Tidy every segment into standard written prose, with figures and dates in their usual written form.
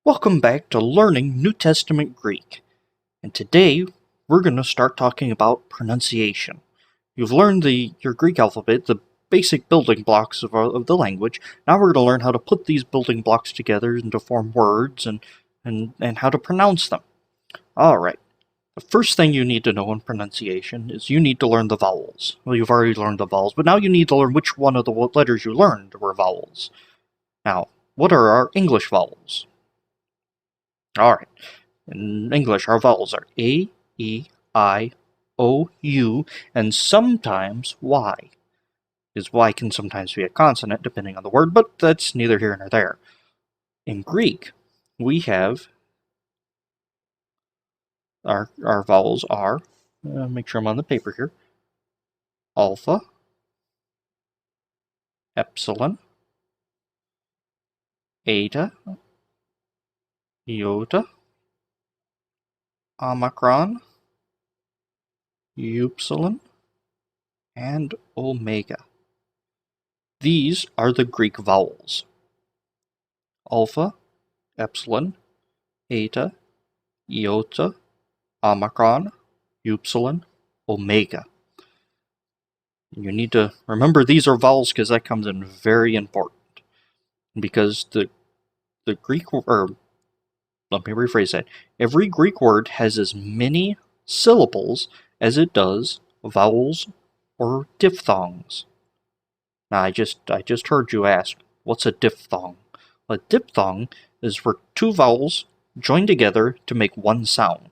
Welcome back to Learning New Testament Greek, and today we're going to start talking about pronunciation. You've learned your Greek alphabet, the basic building blocks of the language. Now we're going to learn how to put these building blocks together and to form words and how to pronounce them. Alright, the first thing you need to know in pronunciation is you need to learn the vowels. Well, you've already learned the vowels, but now you need to learn which one of the letters you learned were vowels. Now, what are our English vowels? Alright, in English, our vowels are A, E, I, O, U, and sometimes Y. Because Y can sometimes be a consonant, depending on the word, but that's neither here nor there. In Greek, we have our vowels are, make sure I'm on the paper here, alpha, epsilon, eta, iota, omicron, upsilon, and omega. These are the Greek vowels. Alpha, epsilon, eta, iota, omicron, upsilon, omega. You need to remember these are vowels because that comes in very important. Because the Greek, or let me rephrase that. Every Greek word has as many syllables as it does vowels or diphthongs. Now I just heard you ask, what's a diphthong? A diphthong is where two vowels join together to make one sound.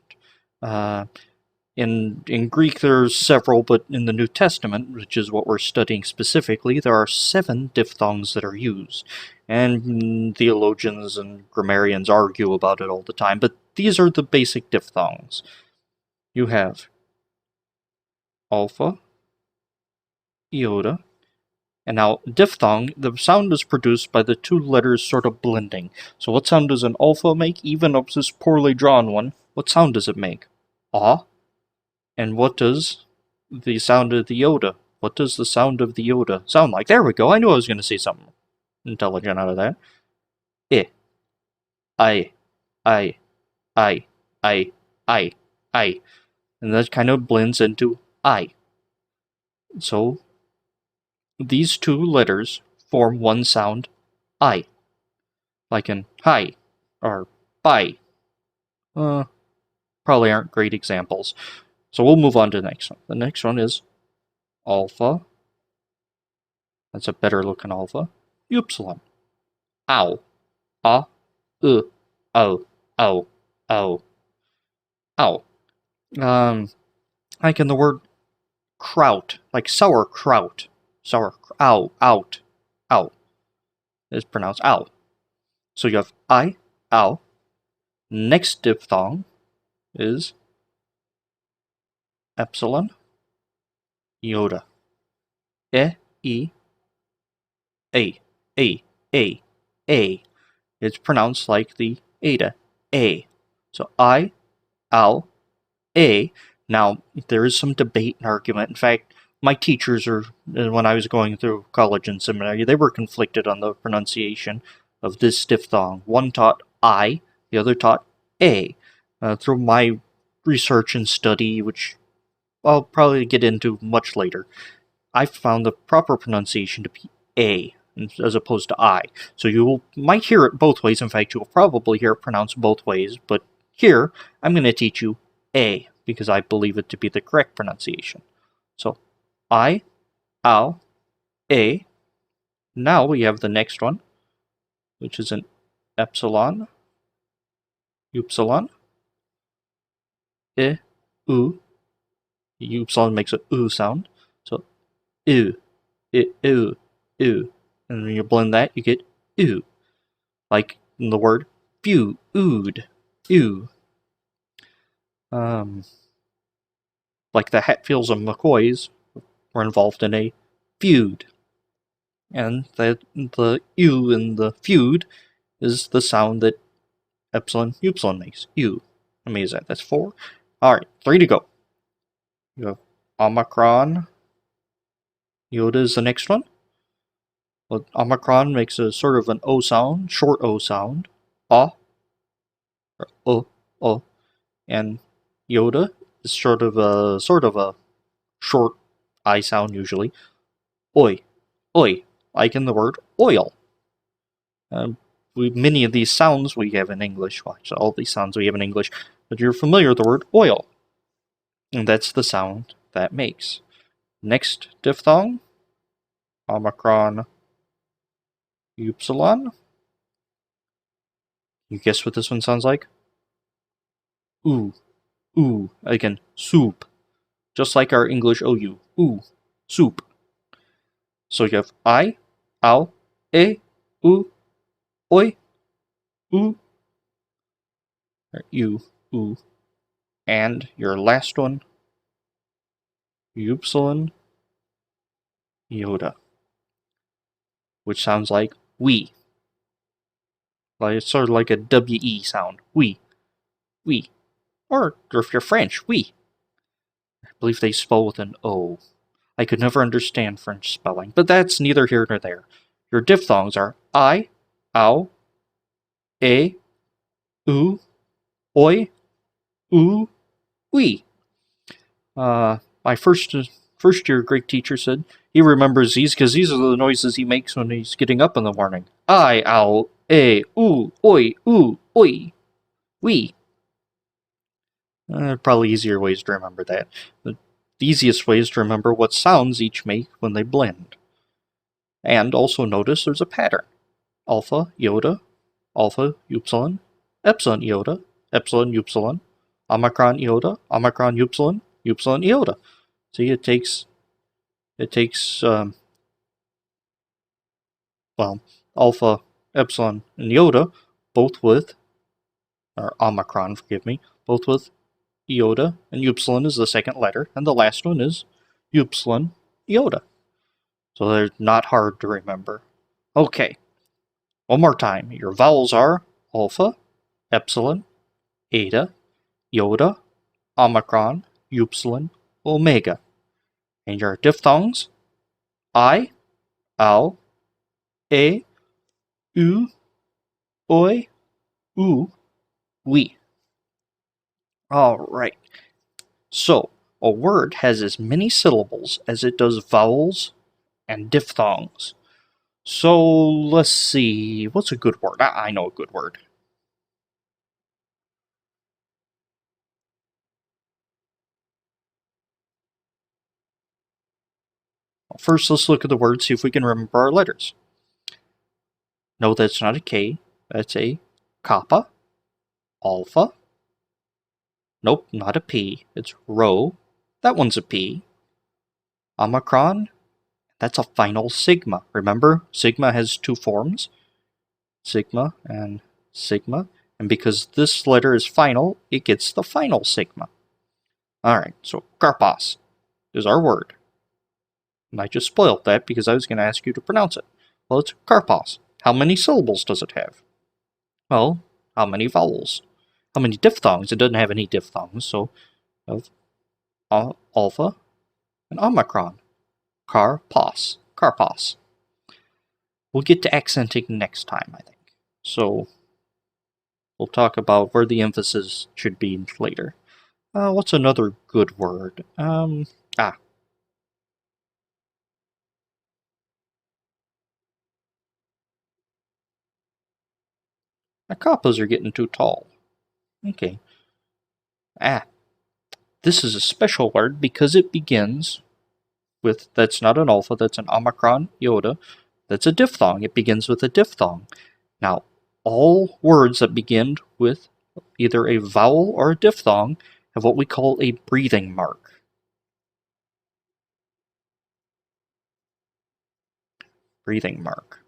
In Greek there's several, but in the New Testament, which is what we're studying specifically, there are 7 diphthongs that are used. And theologians and grammarians argue about it all the time, but these are the basic diphthongs. You have alpha, iota, and now diphthong, the sound is produced by the two letters sort of blending. So what sound does an alpha make? Even of this poorly drawn one, what sound does it make? Ah. And what does the sound of the iota? What does the sound of the iota sound like? There we go. I knew I was going to say something intelligent out of that. I, I, I, I, I, I. And that kind of blends into I. So these two letters form one sound, I. Like in hi or bye. Probably aren't great examples. So we'll move on to the next one. The next one is alpha. That's a better looking alpha. Upsilon. Ow. Ah. Oh. Oh. Oh. Ow. Like in the word kraut, like sauerkraut. Ow. Out. Ow. It's pronounced ow. So you have I, ow. Next diphthong is epsilon, iota. E, a, a, a, a. It's pronounced like the eta, a. So I, ow, a. Now, there is some debate and argument. In fact, my teachers when I was going through college and seminary, they were conflicted on the pronunciation of this diphthong. One taught I, the other taught a. Through my research and study, which I'll probably get into much later, I found the proper pronunciation to be a, as opposed to I. So you might hear it both ways. In fact, you'll probably hear it pronounced both ways. But here, I'm going to teach you a, because I believe it to be the correct pronunciation. So, I, ow, a. Now we have the next one, which is an epsilon, upsilon, u. Upsilon makes a u sound. So, u, u. And when you blend that, you get oo. Like in the word feud, ew. Like the Hatfields and McCoys were involved in a feud. And the U in the feud is the sound that epsilon, upsilon makes. U. How many is that? That's 4. Alright, 3 to go. You have Omicron. Iota is the next one. Well, Omicron makes a sort of an O sound, short O sound. Ah. or and Yoda is sort of a short I sound usually. Oi, oi, like in the word oil. Many of these sounds we have in English. Well, actually, all these sounds we have in English, but you're familiar with the word oil, and that's the sound that makes. Next diphthong, Omicron, Epsilon. You guess what this one sounds like? Ooh, ooh. Again, soup. Just like our English OU. Ooh, soup. So you have I, ow, ooh, oi, ooh, or you, ooh. And your last one, Epsilon, Yoda, which sounds like we. Like it's sort of like a WE sound. We. Or if you're French, we. I believe they spell with an O. I could never understand French spelling, but that's neither here nor there. Your diphthongs are I, ow, ooh, oi, ooh, we. My first year Greek teacher said he remembers these because these are the noises he makes when he's getting up in the morning. I, ow, ooh, oi, we. Probably easier ways to remember that. The easiest way is to remember what sounds each make when they blend. And also notice there's a pattern. Alpha, iota, alpha, upsilon, epsilon, iota, epsilon, upsilon, omicron, iota, omicron, upsilon, upsilon, iota. See, it takes alpha, epsilon, and iota, both with, or omicron, forgive me, both with iota, and upsilon is the second letter, and the last one is upsilon, iota. So they're not hard to remember. Okay, one more time. Your vowels are alpha, epsilon, eta, iota, omicron, upsilon, omega. And your diphthongs, I, ow, oo, oi, oo, we. Alright, so a word has as many syllables as it does vowels and diphthongs. So let's see, what's a good word? I know a good word. First, let's look at the word, see if we can remember our letters. No, that's not a K. That's a kappa, alpha. Nope, not a P. It's rho. That one's a P. Omicron, that's a final sigma. Remember, sigma has two forms, sigma and sigma. And because this letter is final, it gets the final sigma. Alright, so karpas is our word. And I just spoiled that because I was going to ask you to pronounce it. Well, it's karpas. How many syllables does it have? Well, how many vowels? How many diphthongs? It doesn't have any diphthongs, so of alpha and omicron. Karpas. Karpas. We'll get to accenting next time, I think. So we'll talk about where the emphasis should be later. What's another good word? My kappas are getting too tall. Okay. This is a special word because it begins with, that's not an alpha, that's an omicron, iota. That's a diphthong. It begins with a diphthong. Now, all words that begin with either a vowel or a diphthong have what we call a breathing mark. Breathing mark.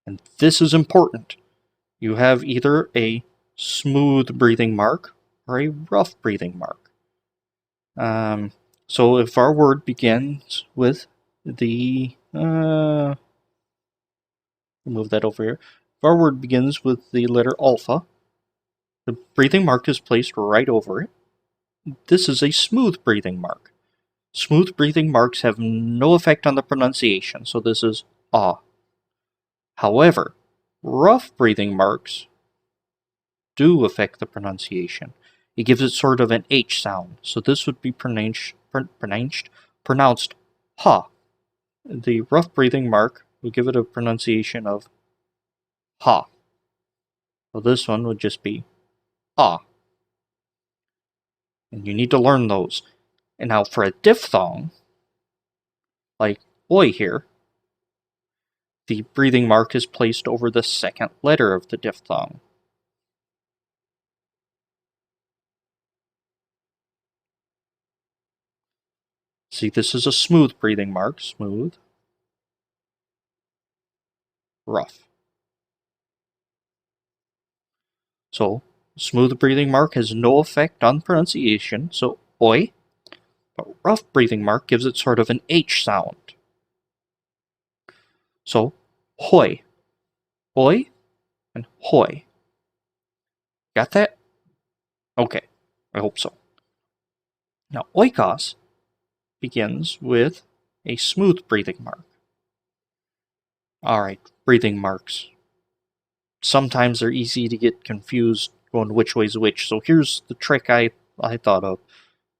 And this is important. You have either a smooth breathing mark or a rough breathing mark. So if our word begins with the move that over here. If our word begins with the letter alpha, the breathing mark is placed right over it. This is a smooth breathing mark. Smooth breathing marks have no effect on the pronunciation, so this is ah. However, rough breathing marks do affect the pronunciation. It gives it sort of an H sound. So this would be pronounced ha. The rough breathing mark will give it a pronunciation of ha. So this one would just be ah. And you need to learn those. And now for a diphthong, like oi here, the breathing mark is placed over the second letter of the diphthong. See, this is a smooth breathing mark. Smooth. Rough. So, smooth breathing mark has no effect on pronunciation, so oi. But rough breathing mark gives it sort of an H sound. So, hoi. Oi and hoi. Got that? Okay, I hope so. Now, oikos begins with a smooth breathing mark. Alright, breathing marks. Sometimes they're easy to get confused going which way's which, so here's the trick I thought of.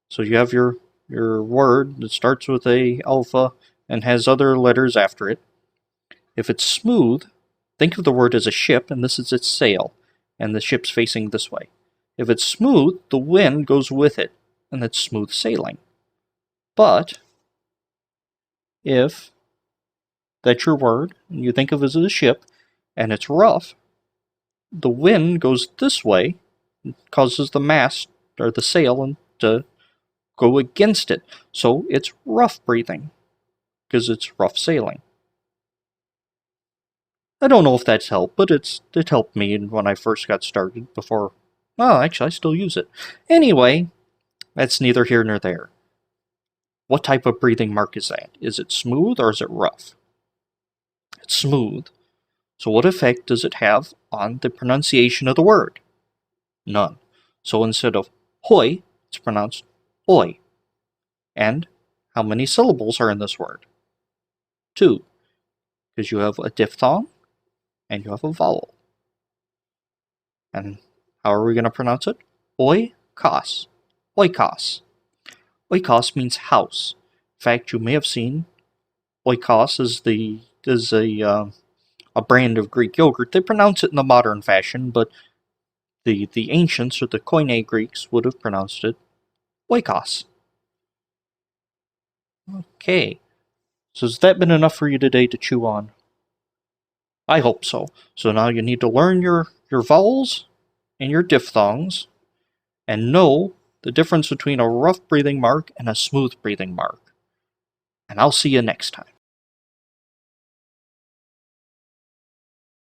So you have your word that starts with a alpha and has other letters after it. If it's smooth, think of the word as a ship, and this is its sail, and the ship's facing this way. If it's smooth, the wind goes with it, and that's smooth sailing. But if that's your word, and you think of it as a ship, and it's rough, the wind goes this way, and causes the mast, or the sail, to go against it. So it's rough breathing, because it's rough sailing. I don't know if that's helped, but it helped me when I first got started before. Well, actually, I still use it. Anyway, that's neither here nor there. What type of breathing mark is that? Is it smooth or is it rough? It's smooth. So what effect does it have on the pronunciation of the word? None. So instead of hoi, it's pronounced oi. And how many syllables are in this word? 2. Because you have a diphthong and you have a vowel. And how are we going to pronounce it? Oikos. Oikos. Oikos means house. In fact, you may have seen Oikos is a brand of Greek yogurt. They pronounce it in the modern fashion, but the ancients or the Koine Greeks would have pronounced it Oikos. Okay. So has that been enough for you today to chew on? I hope so. So now you need to learn your vowels and your diphthongs and know the difference between a rough breathing mark and a smooth breathing mark. And I'll see you next time.